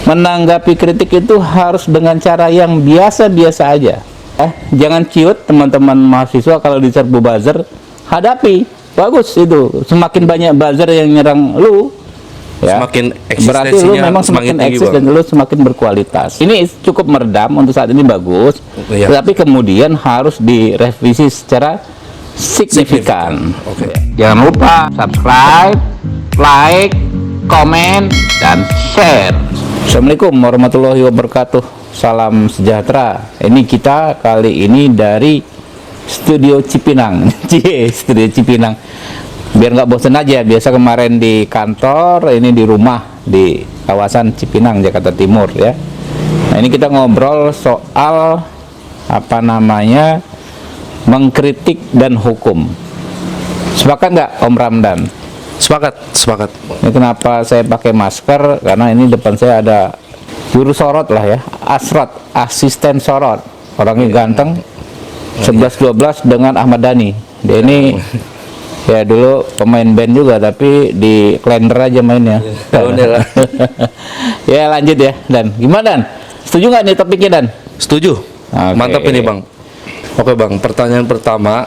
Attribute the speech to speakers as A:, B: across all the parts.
A: menanggapi kritik itu harus dengan cara yang biasa-biasa aja. Jangan ciut teman-teman mahasiswa kalau diserbu buzzer, hadapi. Bagus itu. Semakin banyak buzzer yang nyerang lu, ya,
B: semakin
A: berarti lu memang semakin eksis dan lu semakin berkualitas. Ini cukup meredam untuk saat ini, bagus. Tapi kemudian harus direvisi secara signifikan. Jangan lupa subscribe, like, komen, dan share. Assalamualaikum warahmatullahi wabarakatuh. Salam sejahtera. Ini kita kali ini dari Studio Cipinang. Studio Cipinang. Biar nggak bosan aja. Biasa kemarin di kantor, ini di rumah di kawasan Cipinang, Jakarta Timur, ya. Nah, ini kita ngobrol soal apa namanya, mengkritik dan hukum. Sepakat nggak, Om Ramdan?
B: Sepakat.
A: Ini kenapa saya pakai masker? Karena ini depan saya ada juru sorot lah ya, asisten sorot, orangnya ganteng, 11-12 dengan Ahmad Dhani. Dia ini ya dulu pemain band juga, tapi di Klender aja mainnya. Ya lanjut ya, Dan. Gimana, Dan? Setuju nggak nih topiknya, Dan?
B: Setuju. Mantap ini, Bang. Oke, Bang, pertanyaan pertama.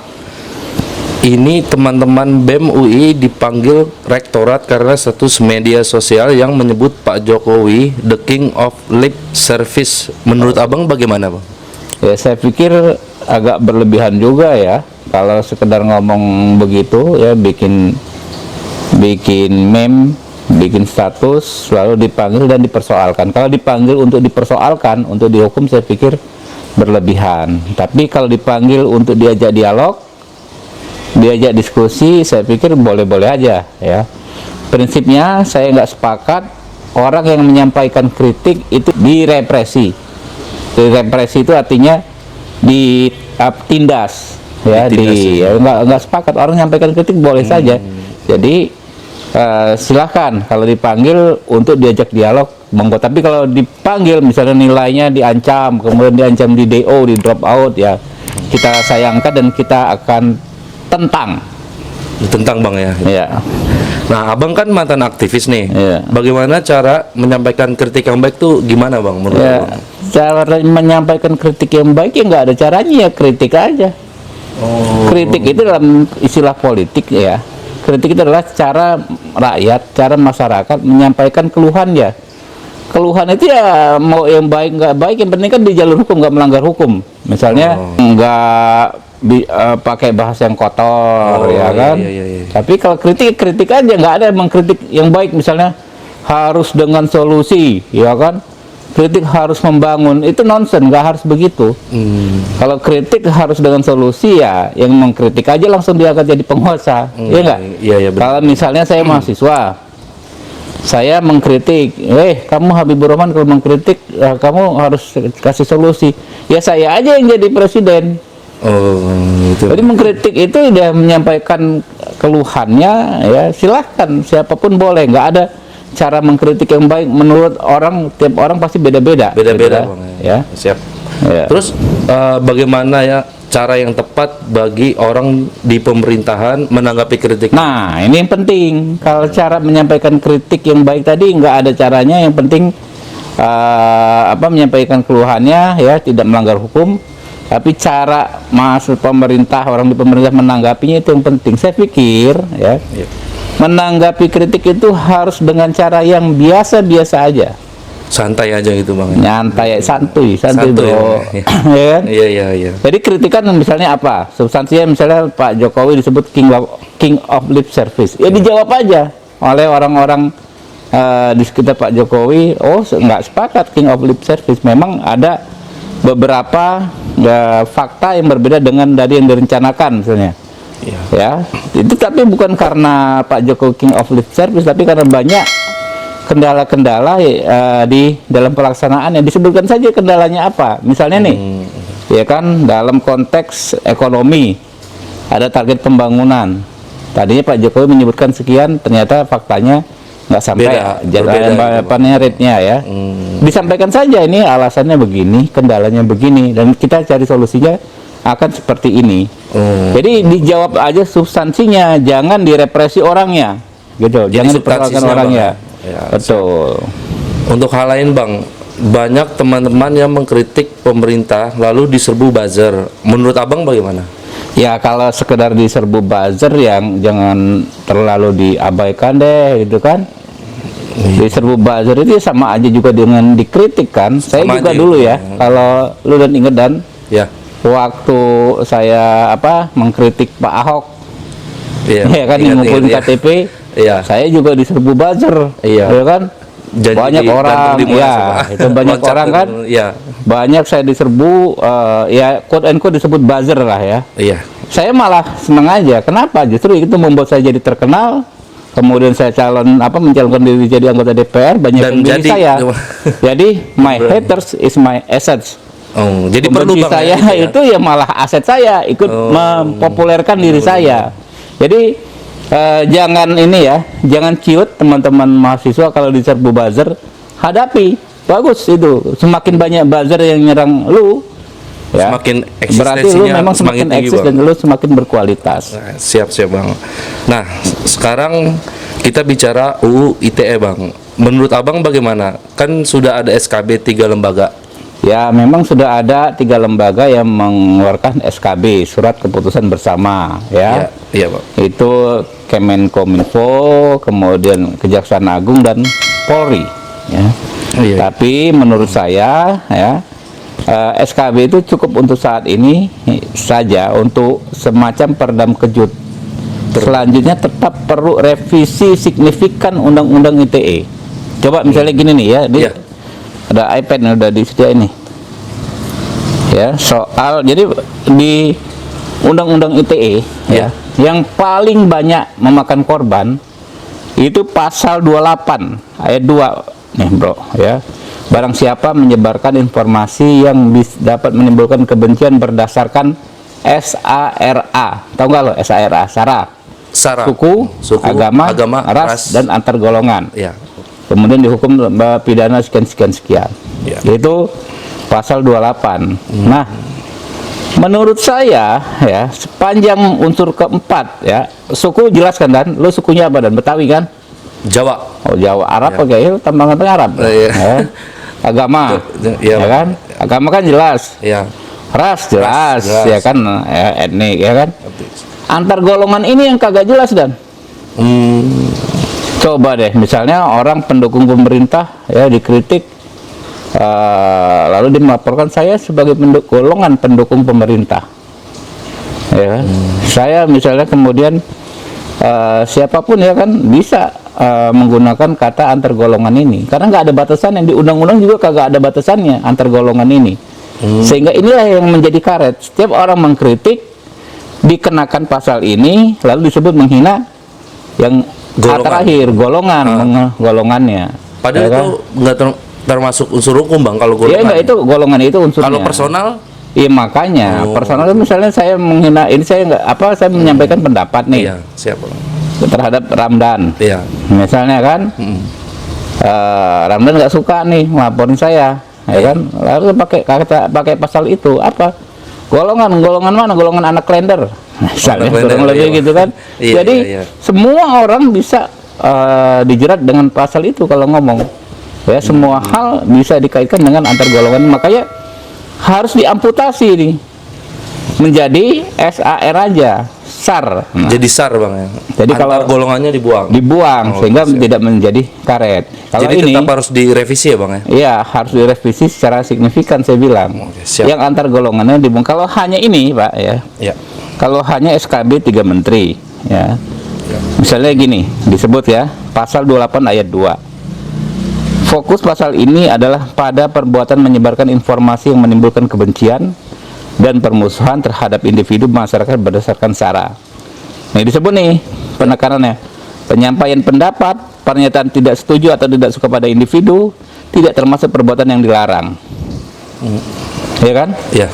B: Ini teman-teman BEM UI dipanggil rektorat karena status media sosial yang menyebut Pak Jokowi the king of lip service. Menurut Abang bagaimana, Bang?
A: Ya, saya pikir agak berlebihan juga ya kalau sekedar ngomong begitu ya, bikin meme, bikin status lalu dipanggil dan dipersoalkan. Kalau dipanggil untuk dipersoalkan, untuk dihukum, saya pikir berlebihan. Tapi kalau dipanggil untuk diajak dialog, diajak diskusi, saya pikir boleh-boleh aja ya. Prinsipnya saya nggak sepakat orang yang menyampaikan kritik itu direpresi. Direpresi itu artinya ditindas ya, nggak sepakat. Orang menyampaikan kritik boleh saja. Jadi silahkan kalau dipanggil untuk diajak dialog, monggo. Tapi kalau dipanggil misalnya nilainya diancam, kemudian diancam di DO, di drop out, ya kita sayangkan dan kita akan tentang,
B: Bang ya.
A: Iya.
B: Nah, Abang kan mantan aktivis nih.
A: Iya.
B: Bagaimana cara menyampaikan kritik yang baik tuh gimana, Bang? Menurut
A: Ya,
B: Abang?
A: cara menyampaikan kritik yang baik ya nggak ada caranya, ya kritik aja. Kritik itu dalam istilah politik ya. Kritik itu adalah cara rakyat, cara masyarakat menyampaikan keluhan ya. Keluhan itu ya mau yang baik nggak baik, yang penting kan di jalur hukum, nggak melanggar hukum. Misalnya nggak pakai bahasa yang kotor, ya kan.
B: Iya.
A: Tapi kalau kritik aja, nggak ada mengkritik yang baik. Misalnya harus dengan solusi, ya kan. Kritik harus membangun, itu nonsen, nggak harus begitu. Kalau kritik harus dengan solusi, ya yang mengkritik aja langsung dia akan jadi penguasa, ya nggak.
B: Iya,
A: Kalau misalnya saya mahasiswa, saya mengkritik, kamu Habibur Rahman kalau mengkritik, kamu harus kasih solusi. Ya saya aja yang jadi presiden.
B: Gitu.
A: Jadi mengkritik itu dia menyampaikan keluhannya, ya silahkan, siapapun boleh. Nggak ada cara mengkritik yang baik menurut orang, tiap orang pasti beda-beda.
B: Beda-beda,
A: gitu,
B: Bang.
A: Ya.
B: Siap.
A: Ya.
B: Terus bagaimana ya cara yang tepat bagi orang di pemerintahan menanggapi kritik?
A: Nah, ini yang penting. Kalau cara menyampaikan kritik yang baik tadi nggak ada caranya. Yang penting menyampaikan keluhannya ya, tidak melanggar hukum. Tapi cara masuk pemerintah, orang di pemerintah menanggapinya itu yang penting. Saya pikir ya, menanggapi kritik itu harus dengan cara yang biasa-biasa aja.
B: Santai aja gitu, Bang.
A: Nyantai, santuy bro.
B: Ya.
A: Ya kan?
B: Iya.
A: Jadi kritikan misalnya apa? Substansinya misalnya Pak Jokowi disebut king of lip service. Ya dijawab aja oleh orang-orang di sekitar Pak Jokowi. Oh, nggak sepakat king of lip service. Memang ada beberapa fakta yang berbeda dengan dari yang direncanakan misalnya. Ya, itu tapi bukan karena Pak Jokowi king of lip service, tapi karena banyak kendala-kendala di dalam pelaksanaan. Yang disebutkan saja kendalanya apa. Misalnya nih, ya kan, dalam konteks ekonomi ada target pembangunan. Tadinya Pak Jokowi menyebutkan sekian, ternyata faktanya nggak sampai rate-nya ya. Disampaikan saja ini alasannya begini, kendalanya begini, dan kita cari solusinya akan seperti ini. Jadi dijawab aja substansinya, jangan direpresi orangnya, gitu.
B: Jadi
A: jangan dipersoalkan orangnya.
B: Ya,
A: betul.
B: Untuk hal lain bang, banyak teman-teman yang mengkritik pemerintah lalu diserbu buzzer. Menurut abang bagaimana?
A: Ya kalau sekedar diserbu buzzer yang jangan terlalu diabaikan deh gitu kan. Diserbu buzzer itu sama aja juga dengan dikritik kan. Saya
B: Sama
A: juga
B: aja.
A: dulu ya, kalau lu dan inget dan
B: Ya,
A: waktu saya mengkritik Pak Ahok,
B: iya.
A: ya kan yang ngumpulin
B: Ingat,
A: KTP,
B: Iya.
A: saya juga diserbu buzzer,
B: Iya.
A: ya kan.
B: Janji
A: Banyak
B: di
A: orang,
B: gantung di Monas,
A: ya
B: Pak.
A: itu banyak
B: Loncat
A: orang kan.
B: Iya.
A: Banyak saya diserbu, ya quote and quote disebut buzzer lah ya.
B: Iya.
A: Saya malah senang aja. Kenapa? Justru itu membuat saya jadi terkenal. Kemudian saya mencalonkan diri jadi anggota DPR, banyak
B: Dan
A: yang milih
B: jadi-
A: saya. Jadi my haters is my assets.
B: Oh, jadi perlu
A: Pembenci
B: bang
A: saya
B: ya, gitu ya?
A: itu ya malah aset saya, ikut mempopulerkan diri saya. Jadi jangan ini ya, jangan ciut teman-teman mahasiswa kalau diserbu buzzer, hadapi. Bagus itu. Semakin banyak buzzer yang nyerang lu, ya,
B: Semakin
A: berarti lu
B: eksistensinya
A: memang
B: semakin
A: semakin
B: tinggi,
A: eksis
B: Bang.
A: dan lu semakin berkualitas.
B: Nah, siap bang. Nah, sekarang kita bicara UU ITE bang. Menurut abang bagaimana? Kan sudah ada SKB 3 lembaga.
A: Ya, memang sudah ada 3 lembaga yang mengeluarkan SKB, surat keputusan bersama, ya.
B: Iya bang.
A: Itu Kemenkominfo, kemudian Kejaksaan Agung dan Polri, ya.
B: Iya.
A: Tapi menurut saya, ya, SKB itu cukup untuk saat ini saja, untuk semacam peredam kejut. Selanjutnya tetap perlu revisi signifikan Undang-Undang ITE. Coba misalnya gini nih ya,
B: Iya.
A: ada iPad yang udah disediain nih. Ya, soal jadi di Undang-Undang ITE ya, yang paling banyak memakan korban itu pasal 28 ayat 2 nih, Bro, ya. Barang siapa menyebarkan informasi yang dapat menimbulkan kebencian berdasarkan SARA. Tahu nggak lo SARA?
B: Sara.
A: Suku, agama, ras, dan antar golongan.
B: Ya.
A: Kemudian dihukum pidana sekian.
B: Ya.
A: Itu pasal 28. Nah, menurut saya ya, sepanjang unsur keempat ya, suku jelaskan dan lu sukunya apa dan Betawi kan?
B: Jawa.
A: Oh, Jawa, Arab
B: Ya.
A: oke, itu tambangan Arab.
B: Iya.
A: Ya. Agama.
B: Iya,
A: Ya kan? Agama kan jelas.
B: Ya.
A: Ras jelas,
B: jelas.
A: ya kan, ya, etnik ya kan. Antar golongan ini yang kagak jelas dan. Coba deh, misalnya orang pendukung pemerintah ya dikritik, lalu dia melaporkan saya sebagai golongan pendukung pemerintah, ya kan? Saya misalnya kemudian siapapun ya kan bisa menggunakan kata antar golongan ini, karena nggak ada batasan, yang di undang-undang juga kagak ada batasannya antar golongan ini, sehingga inilah yang menjadi karet. Setiap orang mengkritik dikenakan pasal ini, lalu disebut menghina yang terakhir golongan, golongannya.
B: Padahal
A: ya kan?
B: itu nggak termasuk unsur hukum bang kalau
A: Ya
B: golongan.
A: enggak, itu golongan itu unsurnya.
B: Kalau personal,
A: iya makanya personal itu misalnya saya menghina ini, saya nggak saya menyampaikan pendapat nih
B: iya siap bang.
A: terhadap Ramdan,
B: Iya.
A: misalnya kan, Ramdan nggak suka nih melaporin saya, ya kan, lalu pakai pasal itu apa? Golongan mana? Golongan anak klender, misalnya,
B: klender,
A: kurang lebih
B: iya.
A: gitu kan.
B: Iya,
A: Jadi
B: iya.
A: semua orang bisa dijerat dengan pasal itu kalau ngomong. Ya, semua hal bisa dikaitkan dengan antar golongan, makanya harus diamputasi nih menjadi SAR aja, SAR. Nah,
B: Jadi SAR bang ya.
A: Jadi
B: Antar
A: kalau
B: golongannya dibuang.
A: dibuang
B: Oh,
A: sehingga
B: siap.
A: tidak menjadi karet. Kalau
B: Jadi
A: ini
B: tetap harus direvisi ya bang ya.
A: iya, harus direvisi secara signifikan, saya bilang.
B: Oke, siap.
A: Yang antar golongannya dibuang. Kalau hanya ini, Pak, ya.
B: Ya.
A: Kalau hanya SKB 3 menteri, ya. Misalnya gini, disebut ya, pasal 28 ayat 2. Fokus pasal ini adalah pada perbuatan menyebarkan informasi yang menimbulkan kebencian dan permusuhan terhadap individu masyarakat berdasarkan SARA. Nah, disebut nih penekanannya. Penyampaian pendapat, pernyataan tidak setuju atau tidak suka pada individu tidak termasuk perbuatan yang dilarang. Ya kan?
B: Ya.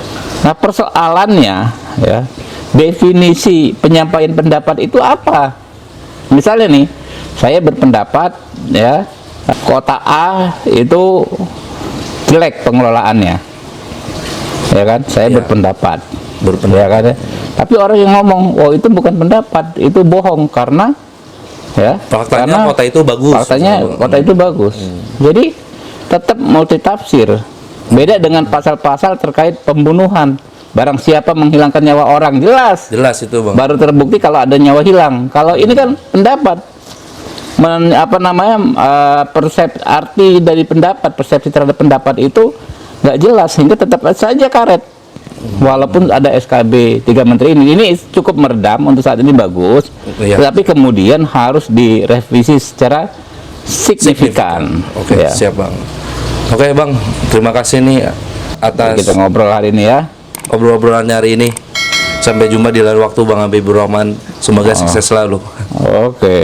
A: Nah, persoalannya ya, definisi penyampaian pendapat itu apa? Misalnya nih, saya berpendapat ya, kota A itu jelek pengelolaannya. Ya kan? Saya
B: Ya.
A: berpendapat.
B: Berpendapat.
A: Ya kan? Tapi orang yang ngomong, "Oh, itu bukan pendapat, itu bohong karena ya,
B: Faktanya
A: karena
B: kota itu bagus.
A: faktanya kota itu bagus." Jadi tetap multitafsir. Beda dengan pasal-pasal terkait pembunuhan. Barang siapa menghilangkan nyawa orang, jelas.
B: Jelas itu bang.
A: Baru terbukti kalau ada nyawa hilang. Kalau ini kan pendapat, arti dari pendapat, persepsi terhadap pendapat itu nggak jelas, sehingga tetap saja karet. Walaupun ada SKB 3 menteri ini cukup meredam untuk saat ini, bagus.
B: Iya.
A: Tapi kemudian harus direvisi secara signifikan.
B: Oke,
A: Ya.
B: siap bang. Oke bang, terima kasih nih atas
A: Kita ngobrol hari ini ya.
B: obrolan hari ini. Sampai jumpa di lain waktu Bang Habibur Rahman. Semoga sukses selalu.
A: Oke.